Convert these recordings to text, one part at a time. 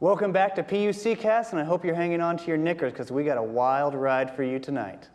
Welcome back to PUC-CAST, and I hope you're hanging on to your knickers because we got a wild ride for you tonight.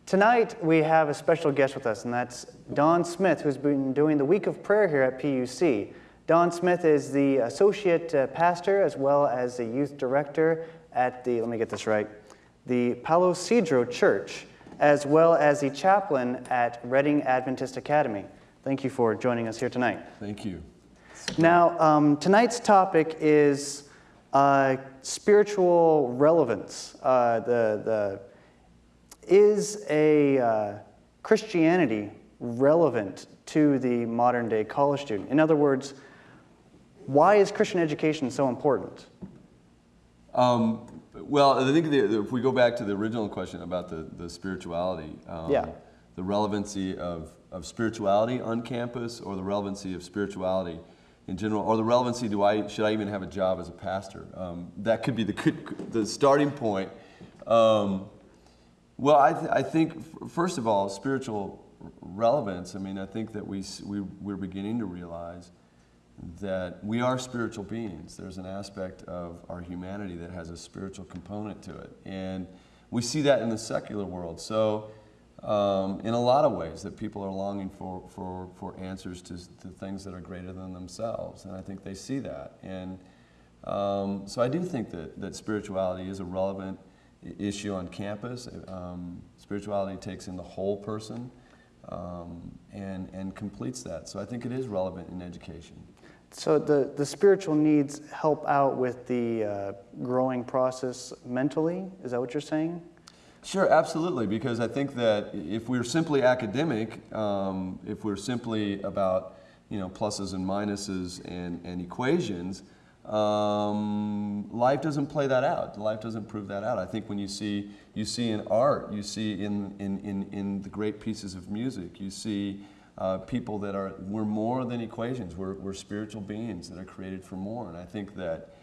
Tonight, we have a special guest with us, and that's Don Smith, who's been doing the Week of Prayer here at PUC. Don Smith is the Associate Pastor as well as the Youth Director at the, let me get this right, the Palo Cedro Church, as well as the Chaplain at Reading Adventist Academy. Thank you for joining us here tonight. Thank you. Now, tonight's topic is spiritual relevance. Is Christianity relevant to the modern day college student? In other words, why is Christian education so important? Well, I think if we go back to the original question about the spirituality, the relevancy of spirituality on campus, or the relevancy of spirituality in general, or the relevancy, should I even have a job as a pastor? That could be the starting point. Well, I think, first of all, spiritual relevance, I mean, I think that we're beginning to realize that we are spiritual beings. There's an aspect of our humanity that has a spiritual component to it. And we see that in the secular world. So, in a lot of ways, that people are longing for answers to things that are greater than themselves. And I think they see that. And so I do think that spirituality is a relevant issue on campus. Spirituality takes in the whole person and completes that. So I think it is relevant in education. So the spiritual needs help out with the growing process mentally? Is that what you're saying? Sure, absolutely, because I think that if we're simply academic, if we're simply about pluses and minuses and equations, life doesn't play that out. Life doesn't prove that out. I think when you see in art, you see in the great pieces of music, you see people that we're more than equations. We're spiritual beings that are created for more. And I think that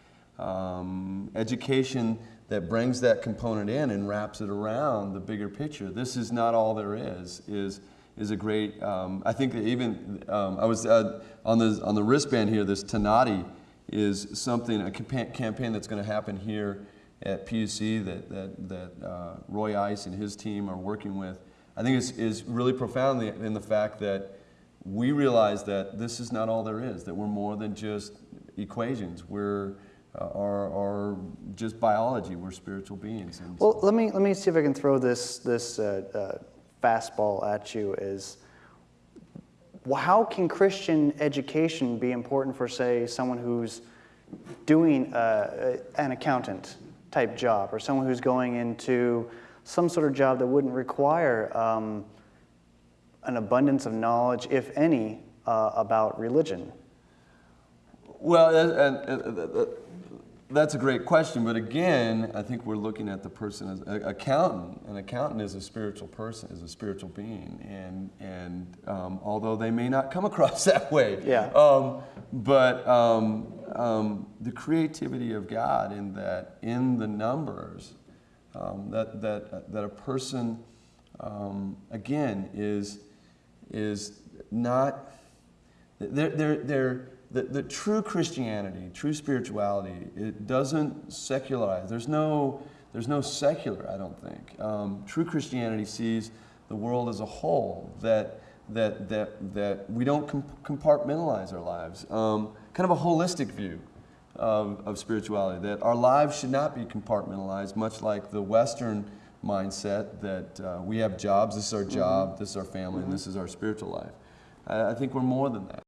education that brings that component in and wraps it around the bigger picture, this is not all there is a great, I think that even, I was on the wristband here, this Tanati is something, a campaign that's going to happen here at PUC that Roy Ice and his team are working with. I think is really profound in the fact that we realize that this is not all there is, that we're more than just equations. We're are just biology. We're spiritual beings. And well, let me see if I can throw this fastball at you. How can Christian education be important for, say, someone who's doing an accountant type job, or someone who's going into some sort of job that wouldn't require an abundance of knowledge, if any, about religion? Well, that's a great question, but again, I think we're looking at the person as an accountant. An accountant is a spiritual person, is a spiritual being, and although they may not come across that way, but the creativity of God in the numbers, that a person again is not the true Christianity, true spirituality, it doesn't secularize. There's no secular, I don't think. True Christianity sees the world as a whole, that we don't compartmentalize our lives. Kind of a holistic view of spirituality, that our lives should not be compartmentalized, much like the Western mindset that we have jobs, this is our job, this is our family, and this is our spiritual life. I think we're more than that.